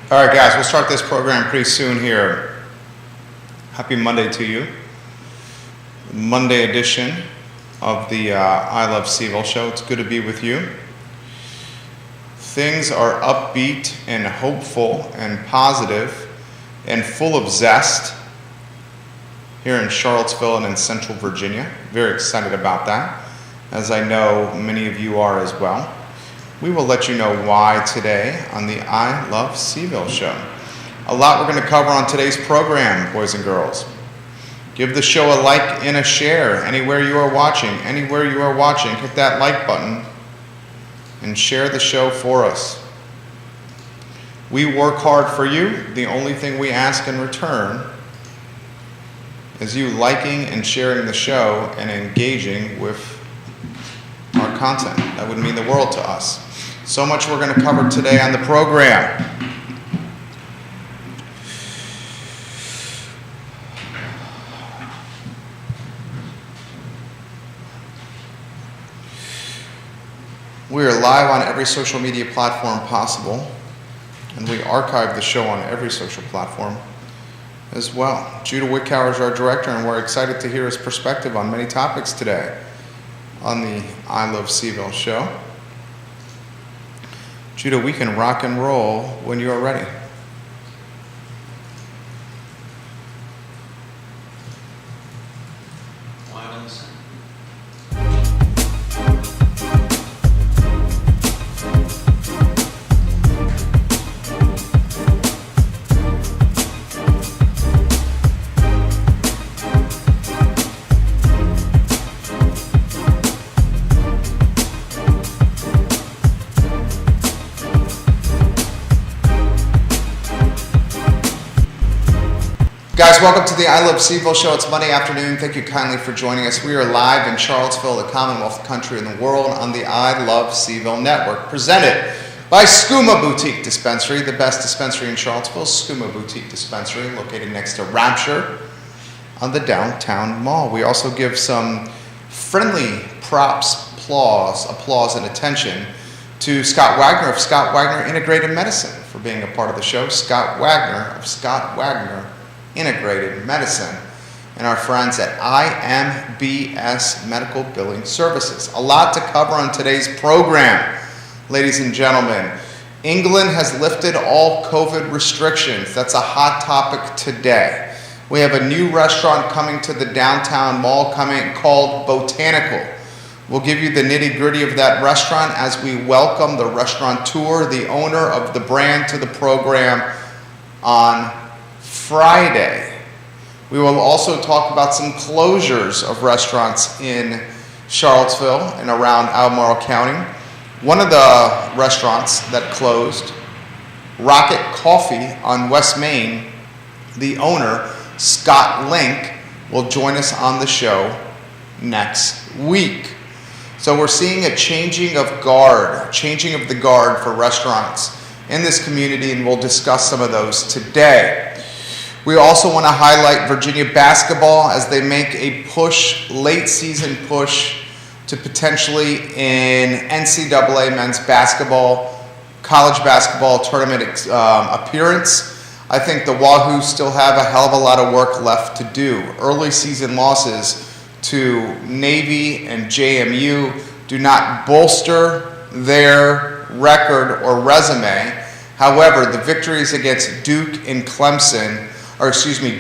All right, guys, we'll start this program pretty soon here. Happy Monday to you. Monday edition of the I Love CVille show. It's good to be with you. Things are upbeat and hopeful and positive and full of zest here in Charlottesville and in Central Virginia. Very excited about that, as I know many of you are as well. We will let you know why today on the I Love CVille show. A lot we're going to cover on today's program, boys and girls. Give the show a like and a share anywhere you are watching. Anywhere you are watching, hit that like button and share the show for us. We work hard for you. The only thing we ask in return is you liking and sharing the show and engaging with our content. That would mean the world to us. So much we're going to cover today on the program. We are live on every social media platform possible, and we archive the show on every social platform as well. Judah Wickower is our director, and we're excited to hear his perspective on many topics today on the I Love CVille show. Judah, we can rock and roll when you are ready. Guys, welcome to the I Love CVille show. It's Monday afternoon. Thank you kindly for joining us. We are live in Charlottesville, the Commonwealth country and the world on the I Love CVille network, presented by Skooma Boutique Dispensary, the best dispensary in Charlottesville. Skooma Boutique Dispensary, located next to Rapture on the downtown mall. We also give some friendly props, applause, and attention to Scott Wagner of Scott Wagner Integrated Medicine for being a part of the show. Scott Wagner of Scott Wagner Integrated Medicine, and our friends at IMBS Medical Billing Services. A lot to cover on today's program, ladies and gentlemen. England has lifted all COVID restrictions. That's a hot topic today. We have a new restaurant coming to the downtown mall called Botanical. We'll give you the nitty-gritty of that restaurant as we welcome the restaurateur, the owner of the brand, to the program on Friday. We will also talk about some closures of restaurants in Charlottesville and around Albemarle County. One of the restaurants that closed, Rocket Coffee on West Main, the owner, Scott Link, will join us on the show next week. So we're seeing a changing of the guard for restaurants in this community, and we'll discuss some of those today. We also want to highlight Virginia basketball as they make a late season push to potentially in NCAA men's basketball, college basketball tournament appearance. I think the Wahoos still have a hell of a lot of work left to do. Early season losses to Navy and JMU do not bolster their record or resume. However, the victories against Duke and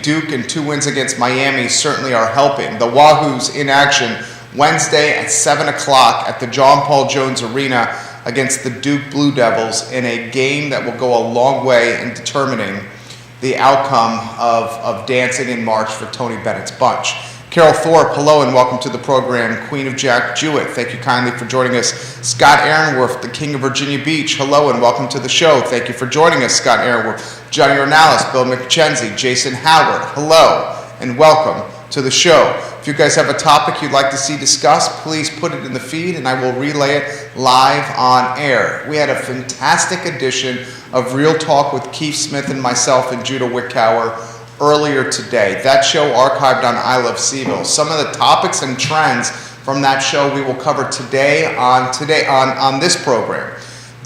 Duke and 2 wins against Miami certainly are helping. The Wahoos in action Wednesday at 7 o'clock at the John Paul Jones Arena against the Duke Blue Devils in a game that will go a long way in determining the outcome of dancing in March for Tony Bennett's bunch. Carol Thorpe, hello and welcome to the program. Queen of Jack Jewett, thank you kindly for joining us. Scott Aaronworth, the King of Virginia Beach, hello and welcome to the show. Thank you for joining us, Scott Aaronworth. Johnny Ornalis, Bill McKenzie, Jason Howard, hello and welcome to the show. If you guys have a topic you'd like to see discussed, please put it in the feed and I will relay it live on air. We had a fantastic edition of Real Talk with Keith Smith and myself and Judah Wickower earlier today. That show archived on I Love CVille. Some of the topics and trends from that show we will cover today on this program.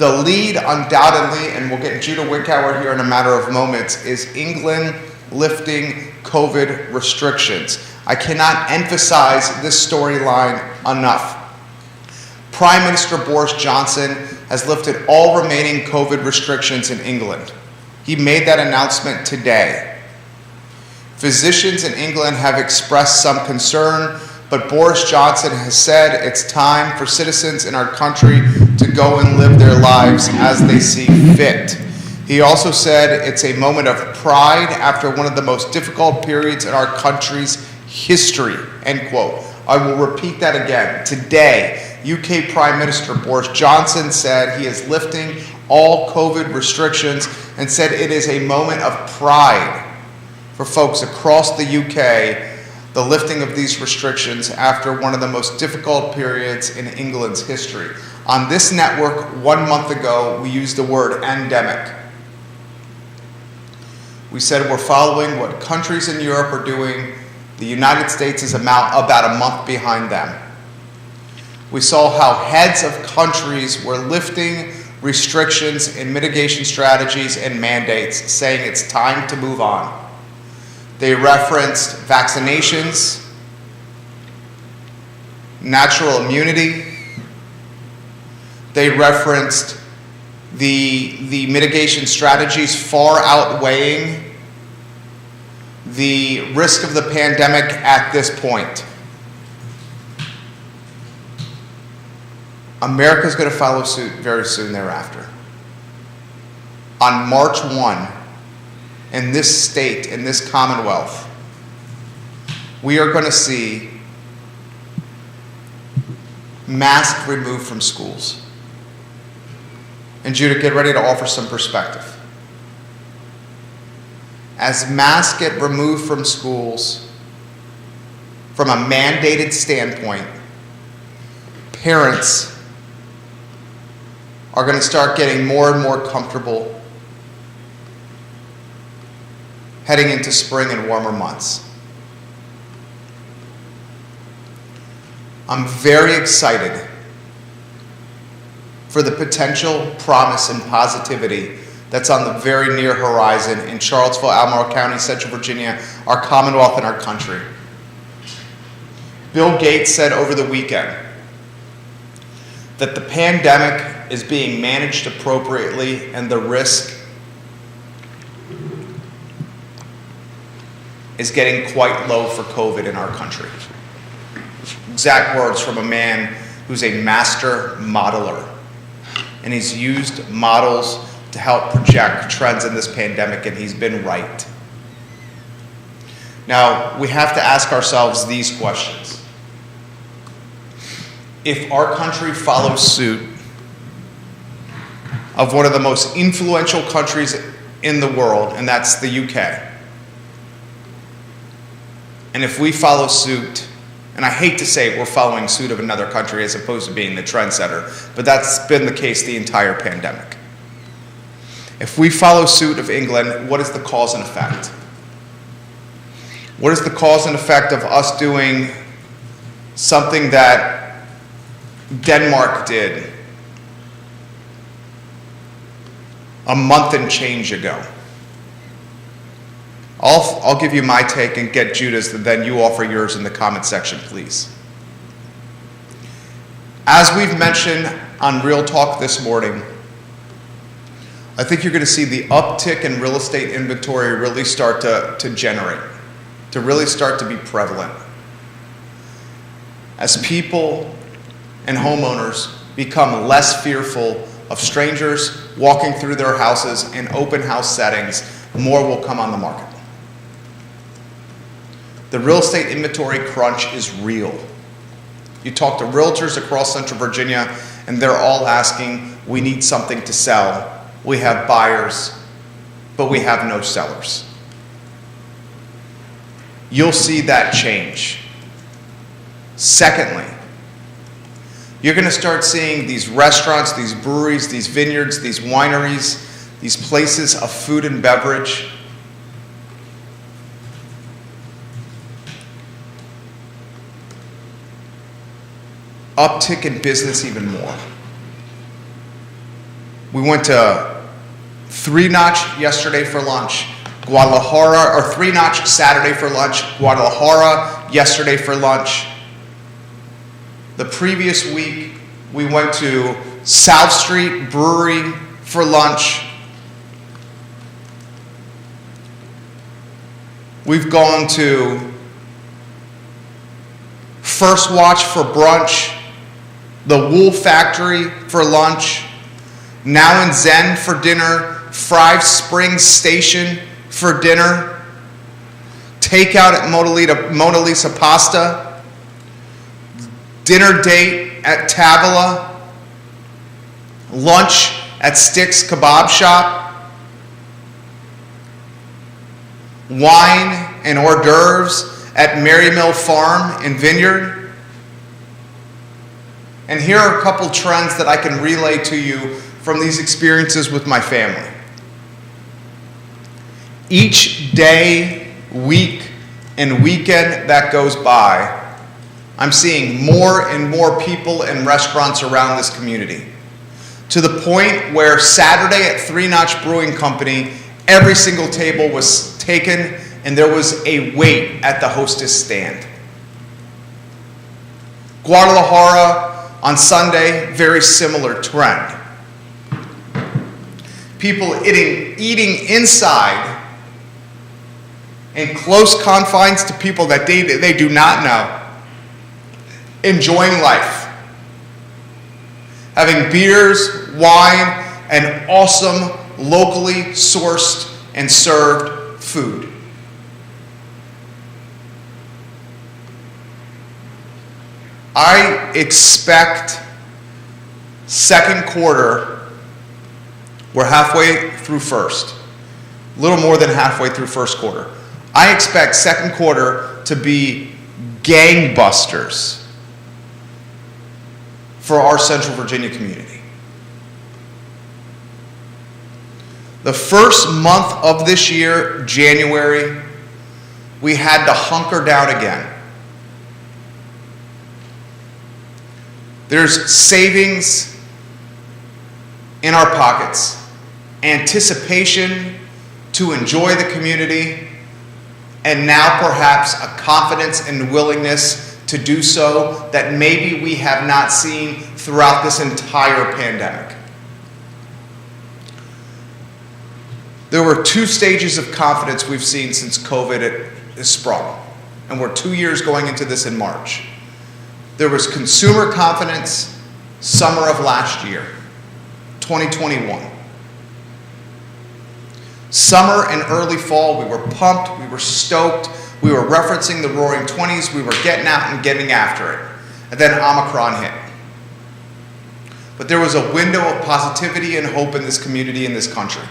The lead, undoubtedly, and we'll get Judah Wickower here in a matter of moments, is England lifting COVID restrictions. I cannot emphasize this storyline enough. Prime Minister Boris Johnson has lifted all remaining COVID restrictions in England. He made that announcement today. Physicians in England have expressed some concern, but Boris Johnson has said it's time for citizens in our country to go and live their lives as they see fit. He also said it's a moment of pride after one of the most difficult periods in our country's history, end quote. I will repeat that again. Today, UK Prime Minister Boris Johnson said he is lifting all COVID restrictions and said it is a moment of pride for folks across the UK, the lifting of these restrictions after one of the most difficult periods in England's history. On this network, 1 month ago, we used the word endemic. We said we're following what countries in Europe are doing. The United States is about a month behind them. We saw how heads of countries were lifting restrictions and mitigation strategies and mandates, saying it's time to move on. They referenced vaccinations, natural immunity. They referenced the mitigation strategies far outweighing the risk of the pandemic at this point. America's going to follow suit very soon thereafter. On March 1, in this state, in this Commonwealth, we are going to see masks removed from schools. And Judah, get ready to offer some perspective. As masks get removed from schools, from a mandated standpoint, parents are going to start getting more and more comfortable heading into spring and warmer months. I'm very excited for the potential promise and positivity that's on the very near horizon in Charlottesville, Albemarle County, Central Virginia, our Commonwealth and our country. Bill Gates said over the weekend that the pandemic is being managed appropriately and the risk is getting quite low for COVID in our country. Exact words from a man who's a master modeler, and he's used models to help project trends in this pandemic, and he's been right. Now, we have to ask ourselves these questions. If our country follows suit of one of the most influential countries in the world, and that's the UK, and if we follow suit, and I hate to say we're following suit of another country as opposed to being the trendsetter, but that's been the case the entire pandemic. If we follow suit of England, what is the cause and effect? What is the cause and effect of us doing something that Denmark did a month and change ago? I'll give you my take and get Judah's, and then you offer yours in the comment section, please. As we've mentioned on Real Talk this morning, I think you're going to see the uptick in real estate inventory really start to generate, to really start to be prevalent. As people and homeowners become less fearful of strangers walking through their houses in open house settings, more will come on the market. The real estate inventory crunch is real. You talk to realtors across Central Virginia, and they're all asking, we need something to sell. We have buyers, but we have no sellers. You'll see that change. Secondly, you're going to start seeing these restaurants, these breweries, these vineyards, these wineries, these places of food and beverage uptick in business even more. We went to Three Notch yesterday for lunch, Guadalajara, or Three Notch Saturday for lunch, Guadalajara yesterday for lunch. The previous week, we went to South Street Brewery for lunch. We've gone to First Watch for brunch, the Wool Factory for lunch, Now and Zen for dinner, Five Springs Station for dinner, takeout at Mona Lisa Pasta, dinner date at Tavola, lunch at Sticks Kebab Shop, wine and hors d'oeuvres at Mary Mill Farm and Vineyard. And here are a couple trends that I can relay to you from these experiences with my family. Each day, week, and weekend that goes by, I'm seeing more and more people in restaurants around this community. To the point where Saturday at Three Notch Brewing Company, every single table was taken and there was a wait at the hostess stand. Guadalajara on Sunday, very similar trend. People eating inside in close confines to people that they do not know, enjoying life, having beers, wine, and awesome locally sourced and served food. I expect second quarter, we're halfway through first, a little more than halfway through first quarter. I expect second quarter to be gangbusters for our Central Virginia community. The first month of this year, January, we had to hunker down again. There's savings in our pockets, anticipation to enjoy the community, and now perhaps a confidence and willingness to do so that maybe we have not seen throughout this entire pandemic. There were two stages of confidence we've seen since COVID has sprung, and we're 2 years going into this in March. There was consumer confidence summer of last year, 2021. Summer and early fall, we were pumped, we were stoked, we were referencing the Roaring 20s, we were getting out and getting after it. And then Omicron hit. But there was a window of positivity and hope in this community, in this country.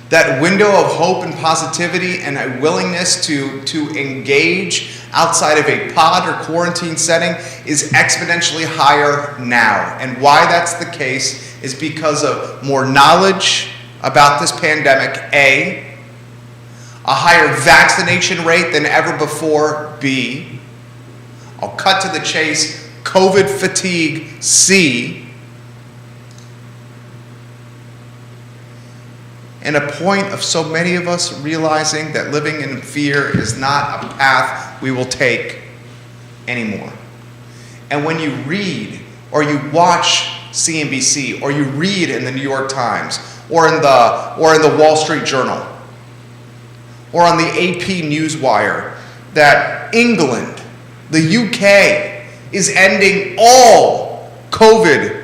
That window of hope and positivity and a willingness to engage outside of a pod or quarantine setting is exponentially higher now. And why that's the case is because of more knowledge about this pandemic, A, higher vaccination rate than ever before, B, I'll cut to the chase, COVID fatigue, C, and a point of so many of us realizing that living in fear is not a path we will take anymore. And when you read or you watch CNBC or you read in the New York Times or in the Wall Street Journal or on the AP Newswire that England, the UK, is ending all COVID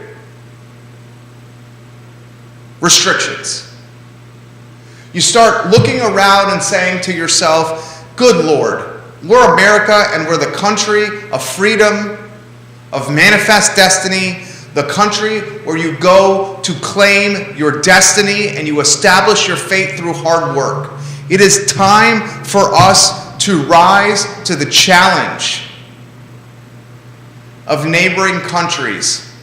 restrictions, you start looking around and saying to yourself, good Lord, we're America and we're the country of freedom, of manifest destiny, the country where you go to claim your destiny and you establish your fate through hard work. It is time for us to rise to the challenge of neighboring countries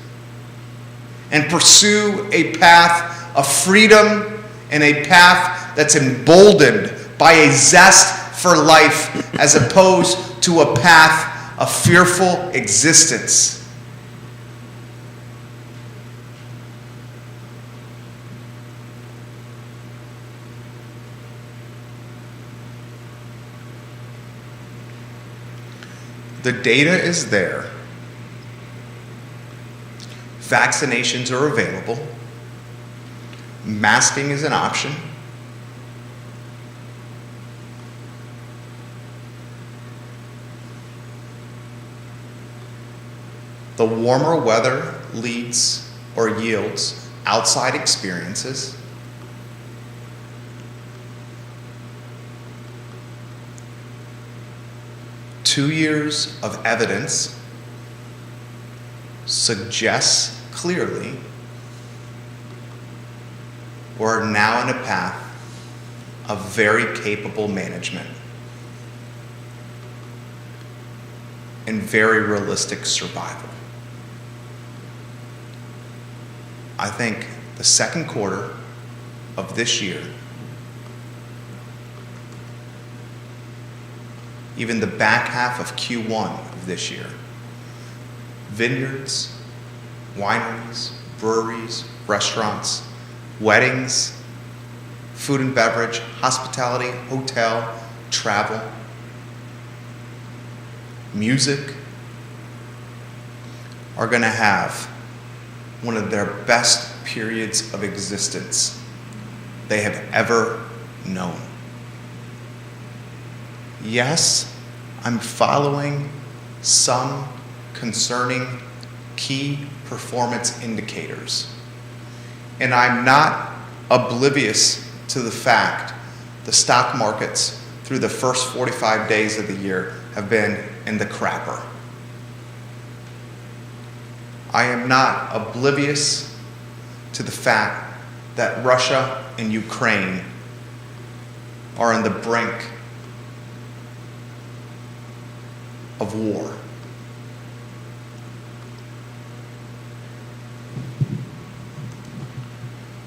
and pursue a path of freedom and a path that's emboldened by a zest for life as opposed to a path of fearful existence. The data is there. Vaccinations are available. Masking is an option. The warmer weather leads or yields outside experiences. Two years of evidence suggests clearly we're now in a path of very capable management and very realistic survival. I think the second quarter of this year, even the back half of Q1 of this year, vineyards, wineries, breweries, restaurants, weddings, food and beverage, hospitality, hotel, travel, music are going to have one of their best periods of existence they have ever known. Yes, I'm following some concerning key performance indicators, and I'm not oblivious to the fact the stock markets through the first 45 days of the year have been in the crapper. I am not oblivious to the fact that Russia and Ukraine are on the brink of war.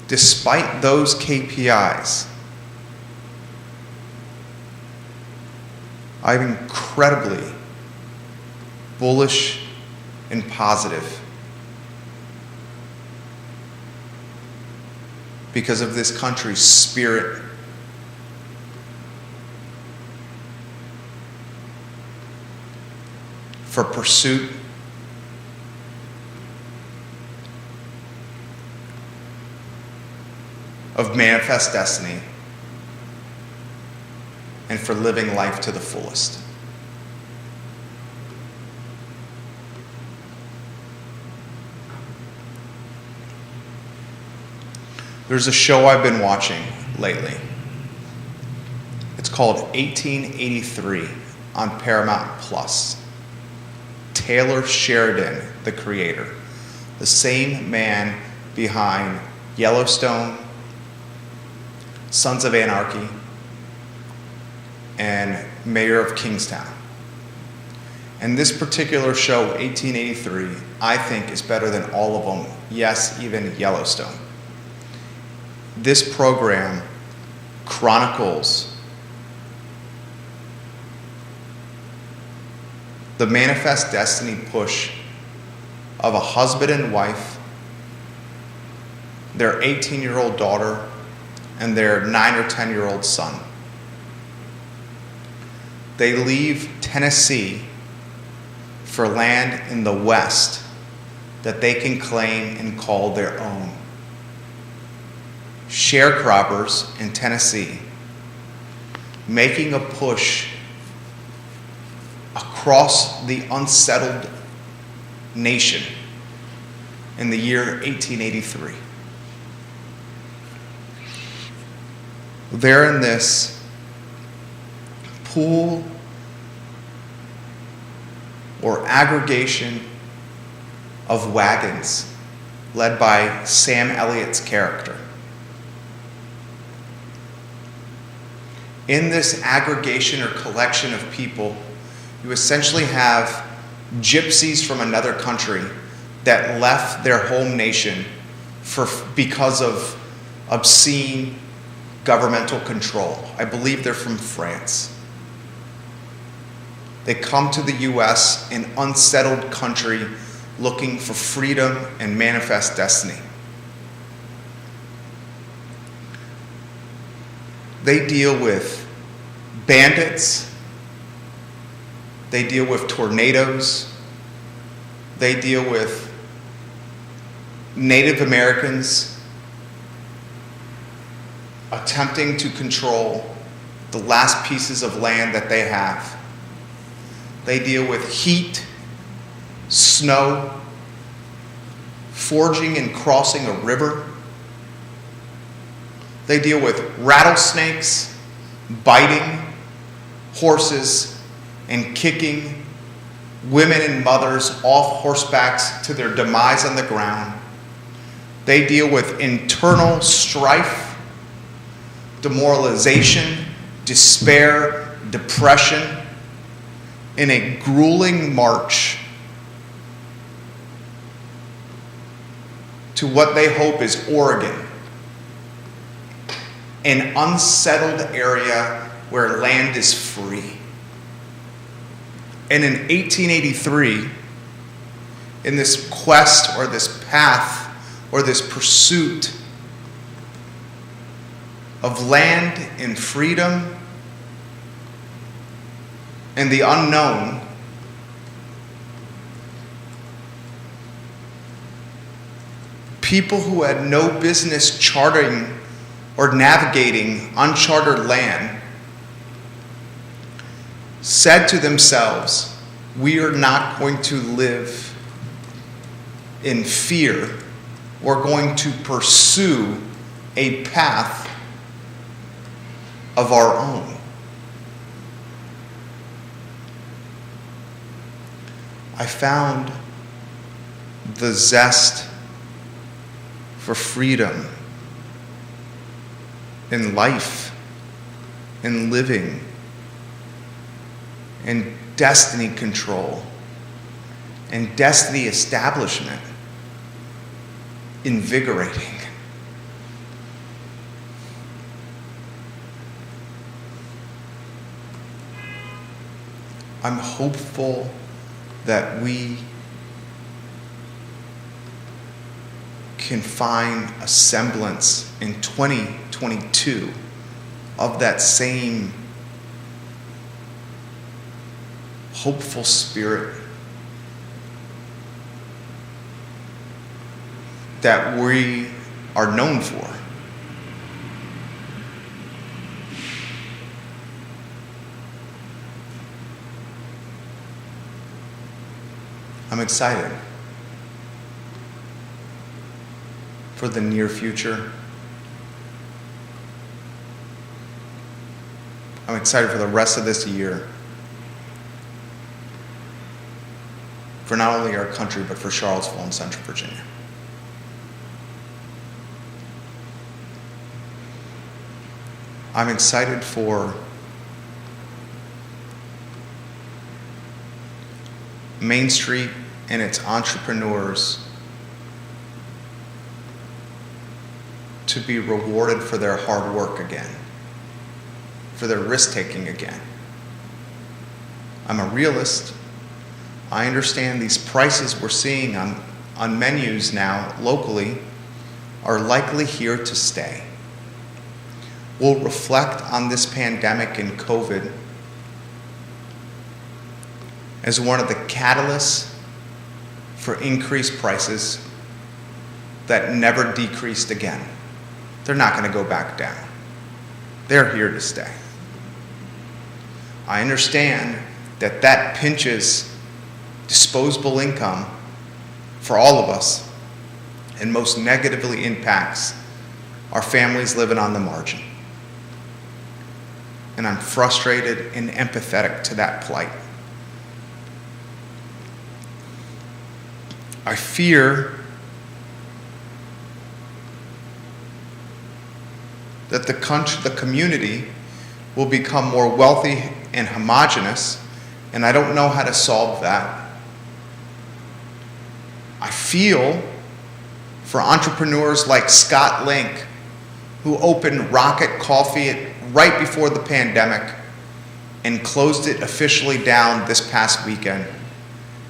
Despite those KPIs, I'm incredibly bullish and positive because of this country's spirit for pursuit of manifest destiny and for living life to the fullest. There's a show I've been watching lately. It's called 1883 on Paramount Plus. Taylor Sheridan, the creator, the same man behind Yellowstone, Sons of Anarchy, and Mayor of Kingstown. And this particular show, 1883, I think is better than all of them. Yes, even Yellowstone. This program chronicles the manifest destiny push of a husband and wife, their 18-year-old daughter, and their 9 or 10-year-old son. They leave Tennessee for land in the West that they can claim and call their own. Sharecroppers in Tennessee making a push across the unsettled nation in the year 1883. They're in this pool or aggregation of wagons led by Sam Elliott's character. In this aggregation or collection of people, you essentially have gypsies from another country that left their home nation because of obscene governmental control. I believe they're from France. They come to the U.S., an unsettled country, looking for freedom and manifest destiny. They deal with bandits, They deal with tornadoes. They deal with Native Americans attempting to control the last pieces of land that they have. They deal with heat, snow, forging and crossing a river. They deal with rattlesnakes, biting horses, and kicking women and mothers off horsebacks to their demise on the ground. They deal with internal strife, demoralization, despair, depression, in a grueling march to what they hope is Oregon, an unsettled area where land is free. And in 1883, in this quest or this path or this pursuit of land and freedom and the unknown, people who had no business charting or navigating uncharted land said to themselves, we are not going to live in fear. We're going to pursue a path of our own. I found the zest for freedom in life, in living, in destiny control, and destiny establishment invigorating. I'm hopeful that we can find a semblance in 2022 of that same hopeful spirit that we are known for. I'm excited for the near future. I'm excited for the rest of this year, for not only our country, but for Charlottesville and Central Virginia. I'm excited for Main Street and its entrepreneurs to be rewarded for their hard work again, for their risk-taking again. I'm a realist. I understand these prices we're seeing on menus now locally are likely here to stay. We'll reflect on this pandemic and COVID as one of the catalysts for increased prices that never decreased again. They're not going to go back down. They're here to stay. I understand that that pinches disposable income for all of us and most negatively impacts our families living on the margin. And I'm frustrated and empathetic to that plight. I fear that the community will become more wealthy and homogenous, and I don't know how to solve that. I feel for entrepreneurs like Scott Link, who opened Rocket Coffee right before the pandemic and closed it officially down this past weekend,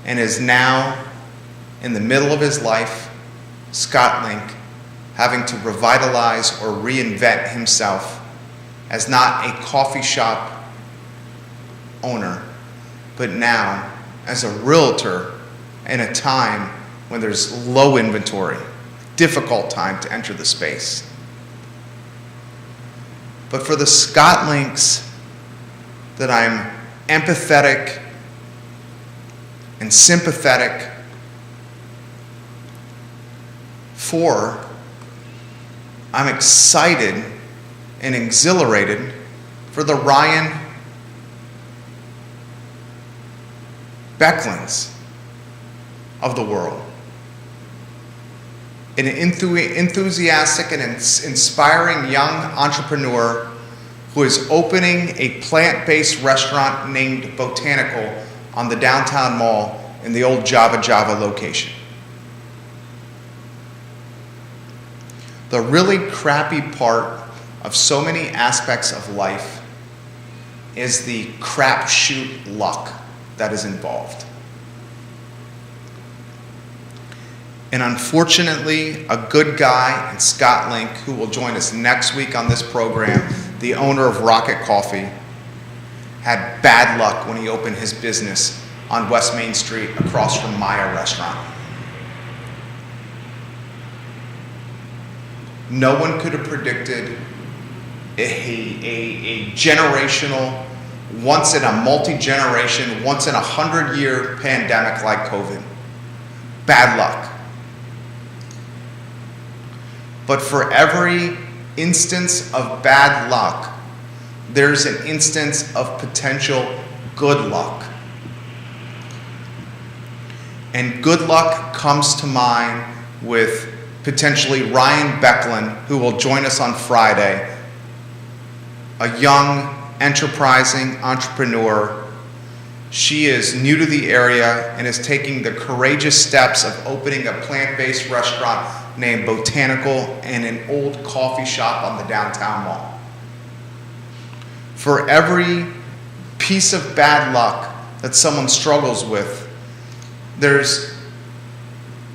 and is now in the middle of his life, Scott Link, having to revitalize or reinvent himself as not a coffee shop owner, but now, as a realtor, in a time when there's low inventory, difficult time to enter the space. But for the ScotLinks that I'm empathetic and sympathetic for, I'm excited and exhilarated for the Ryan Becklins of the world. An enthusiastic and inspiring young entrepreneur who is opening a plant-based restaurant named Botanical on the downtown mall in the old Java location. The really crappy part of so many aspects of life is the crapshoot luck that is involved. And unfortunately, a good guy in ScotLink, who will join us next week on this program, the owner of Rocket Coffee, had bad luck when he opened his business on West Main Street across from Maya Restaurant. No one could have predicted a generational, once in a multi-generation, once in 100-year pandemic like COVID. Bad luck. But for every instance of bad luck, there's an instance of potential good luck. And good luck comes to mind with potentially Ryan Becklin, who will join us on Friday, a young, enterprising entrepreneur. She is new to the area and is taking the courageous steps of opening a plant-based restaurant named Botanical and an old coffee shop on the downtown mall. For every piece of bad luck that someone struggles with, there's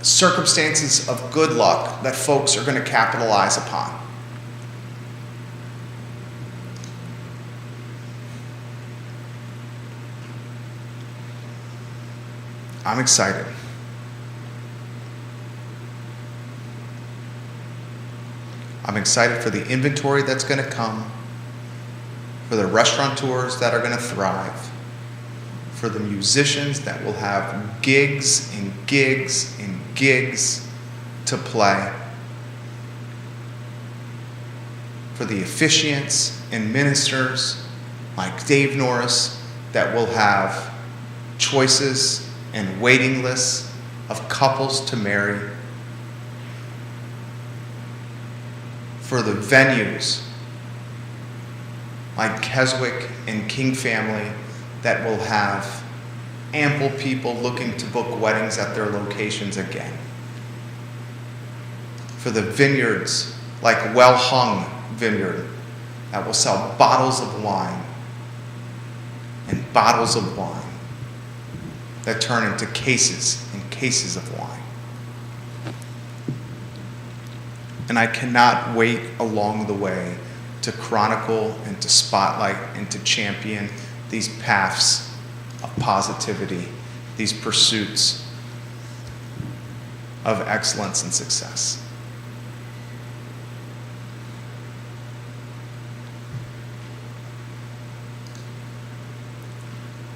circumstances of good luck that folks are going to capitalize upon. I'm excited. I'm excited for the inventory that's going to come, for the restaurateurs that are going to thrive, for the musicians that will have gigs and gigs and gigs to play, for the officiants and ministers like Dave Norris that will have choices and waiting lists of couples to marry, for the venues like Keswick and King Family that will have ample people looking to book weddings at their locations again, for the vineyards like Well Hung Vineyard that will sell bottles of wine and bottles of wine that turn into cases and cases of wine. And I cannot wait along the way to chronicle and to spotlight and to champion these paths of positivity, these pursuits of excellence and success.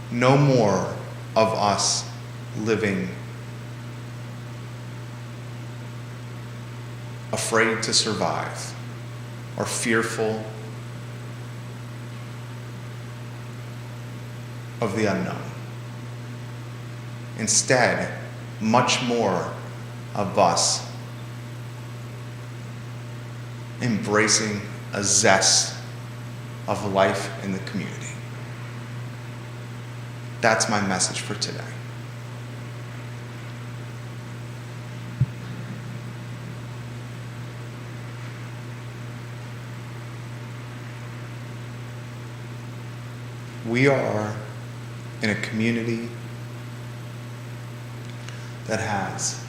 No more of us living afraid to survive or fearful of the unknown. Instead, much more of us embracing a zest of life in the community. That's my message for today. We are in a community that has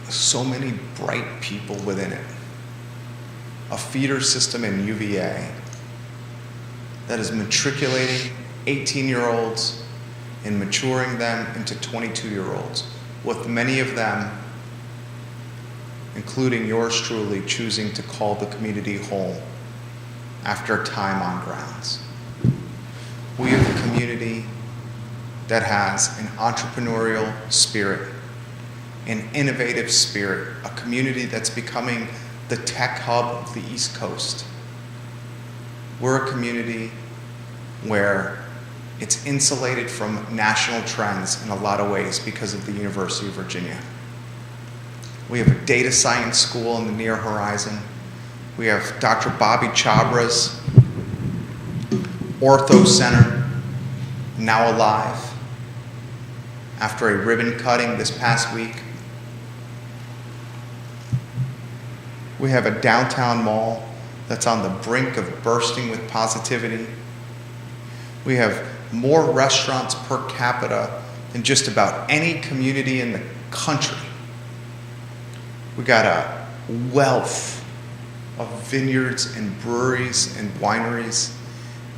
so many bright people within it. A feeder system in UVA that is matriculating 18-year-olds and maturing them into 22-year-olds, with many of them, including yours truly, choosing to call the community home after time on grounds. We have a community that has an entrepreneurial spirit, an innovative spirit, a community that's becoming the tech hub of the East Coast. We're a community where it's insulated from national trends in a lot of ways because of the University of Virginia. We have a data science school in the near horizon. We have Dr. Bobby Chabra's Ortho Center, now alive after a ribbon cutting this past week. We have a downtown mall that's on the brink of bursting with positivity. We have more restaurants per capita than just about any community in the country. We got a wealth of vineyards and breweries and wineries,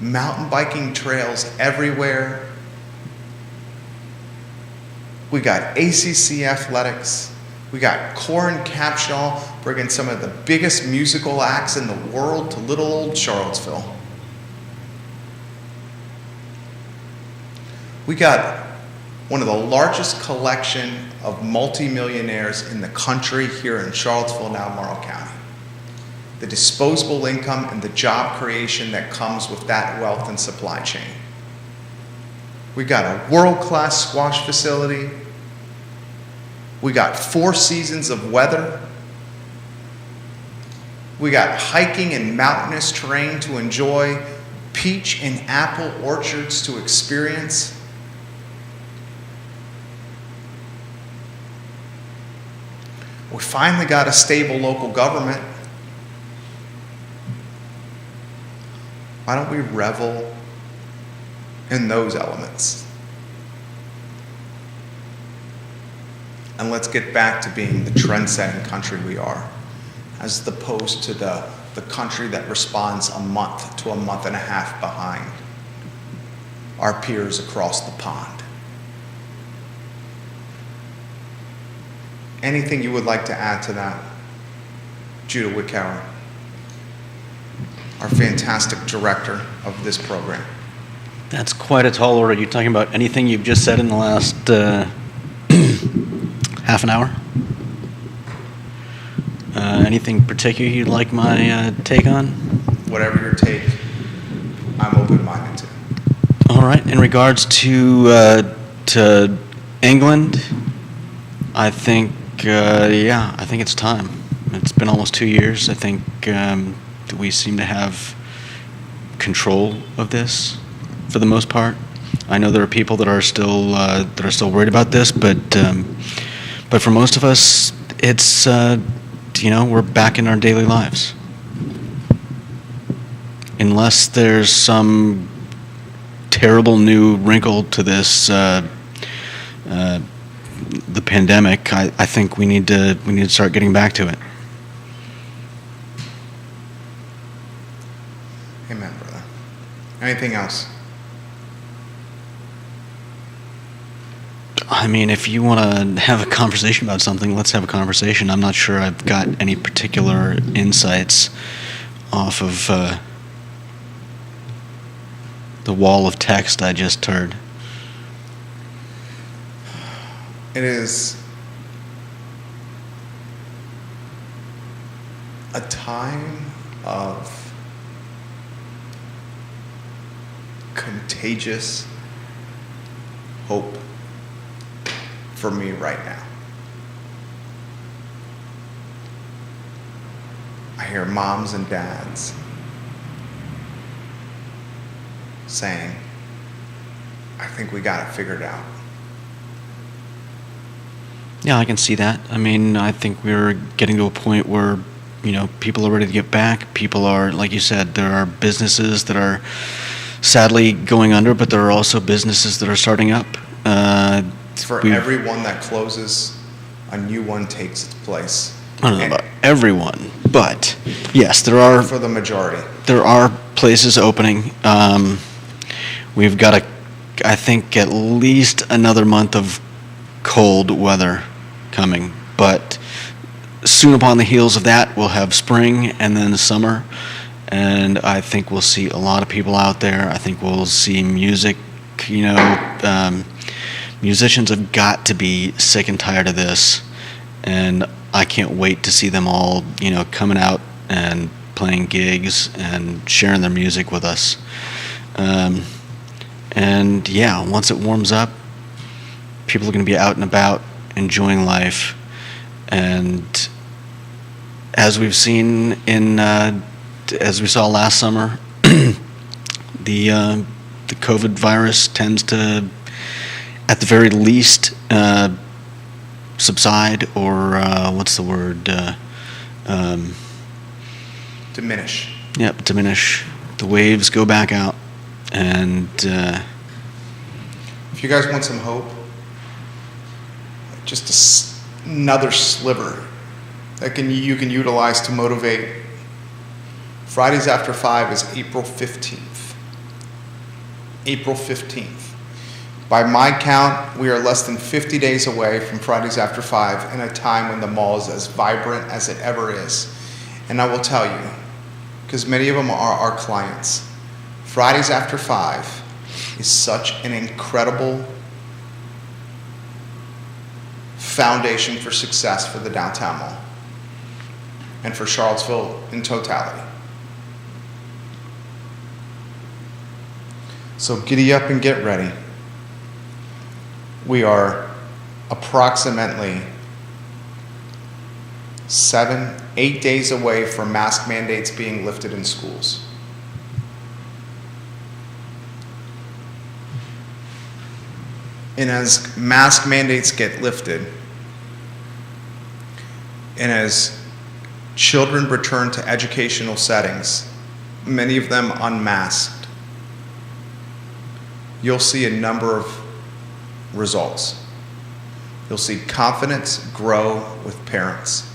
mountain biking trails everywhere. We got ACC athletics. We got Corin Capshaw bringing some of the biggest musical acts in the world to little old Charlottesville. We got one of the largest collection of multimillionaires in the country here in Charlottesville and Albemarle County. The disposable income and the job creation that comes with that wealth and supply chain. We got a world-class squash facility. We got 4 seasons of weather. We got hiking and mountainous terrain to enjoy, peach and apple orchards to experience. We finally got a stable local government. Why don't we revel in those elements? And let's get back to being the trend-setting country we are, as opposed to the country that responds a month to a month and a half behind our peers across the pond. Anything you would like to add to that, Judah Wickower, our fantastic director of this program? That's quite a tall order. You talking about anything you've just said in the last half an hour? Anything particular you'd like my take on? Whatever your take, I'm open-minded to. All right. In regards to England, I think I think it's time. It's been almost 2 years. I think we seem to have control of this for the most part. I know there are people that are still worried about this, but for most of us, it's we're back in our daily lives. Unless there's some terrible new wrinkle to this, the pandemic, I think we need to start getting back to it. Amen, brother. Anything else? I mean, if you want to have a conversation about something, let's have a conversation. I'm not sure I've got any particular insights off of the wall of text I just heard. It is a time of contagious hope for me right now. I hear moms and dads saying, I think we got it figured out. Yeah, I can see that. I mean, I think we're getting to a point where, people are ready to get back. People are, like you said, there are businesses that are sadly going under, but there are also businesses that are starting up. For every one that closes, a new one takes its place. I don't know about everyone, but yes, there are. For the majority. There are places opening. we've got I think, at least another month of cold weather coming. But soon upon the heels of that, we'll have spring and then summer. And I think we'll see a lot of people out there. I think we'll see music. Musicians have got to be sick and tired of this. And I can't wait to see them all, coming out and playing gigs and sharing their music with us. And yeah, once it warms up, people are going to be out and about enjoying life. And as we've seen as we saw last summer, the COVID virus tends to, at the very least, subside, or what's the word? Diminish. Yep, diminish. The waves go back out, and if you guys want some hope, just another sliver that you can utilize to motivate. Fridays After 5 is April 15th. April 15th. By my count, we are less than 50 days away from Fridays After 5 in a time when the mall is as vibrant as it ever is. And I will tell you, because many of them are our clients, Fridays After 5 is such an incredible foundation for success for the downtown mall and for Charlottesville in totality. So giddy up and get ready. We are approximately 7-8 days away from mask mandates being lifted in schools. And as mask mandates get lifted, and as children return to educational settings, many of them unmasked, you'll see a number of results. You'll see confidence grow with parents.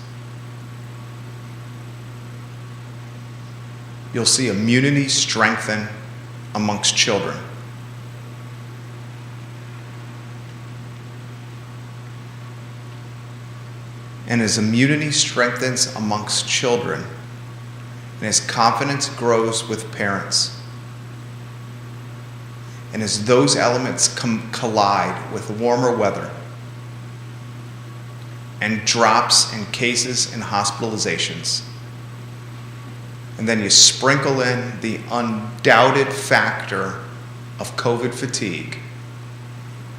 You'll see immunity strengthen amongst children. And as immunity strengthens amongst children, and as confidence grows with parents, and as those elements collide with warmer weather and drops in cases and hospitalizations, and then you sprinkle in the undoubted factor of COVID fatigue,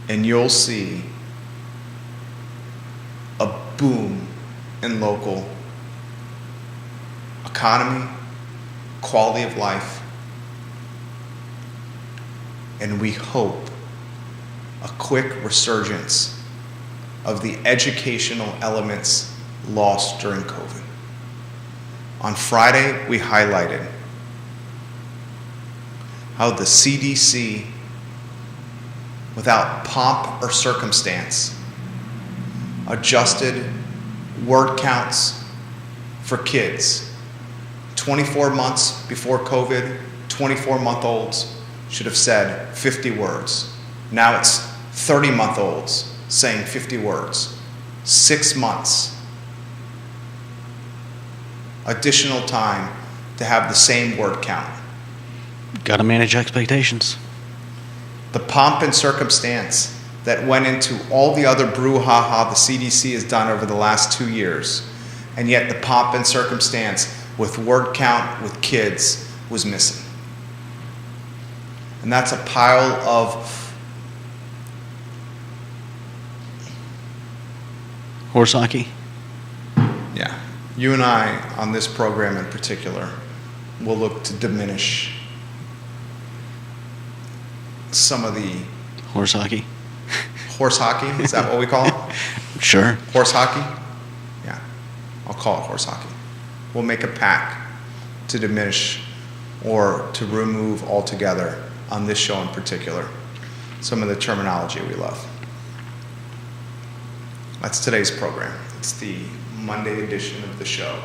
and you'll see a boom in local economy, quality of life, and we hope a quick resurgence of the educational elements lost during COVID. On Friday, we highlighted how the CDC, without pomp or circumstance, adjusted word counts for kids. 24 months before COVID, 24-month-olds should have said 50 words. Now it's 30-month-olds saying 50 words. 6 months. Additional time to have the same word count. got to manage expectations. The pomp and circumstance that went into all the other brouhaha the CDC has done over the last 2 years, and yet the pomp and circumstance with word count with kids was missing. And that's a pile of Horse hockey? yeah. You and I, on this program in particular, will look to diminish some of the Horse hockey? horse hockey. Is that what we call it? Sure. Horse hockey? Yeah. I'll call it horse hockey. We'll make a pact to diminish or to remove altogether, on this show in particular, some of the terminology we love. That's today's program. It's the Monday edition of the show,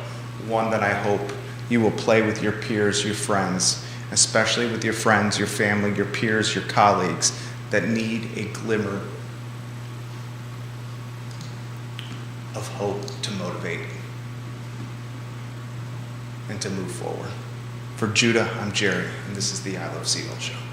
one that I hope you will play with your peers, your friends, especially with your friends, your family, your peers, your colleagues that need a glimmer of hope to motivate and to move forward. For Judah, I'm Jerry, and this is the I Love Seville Show.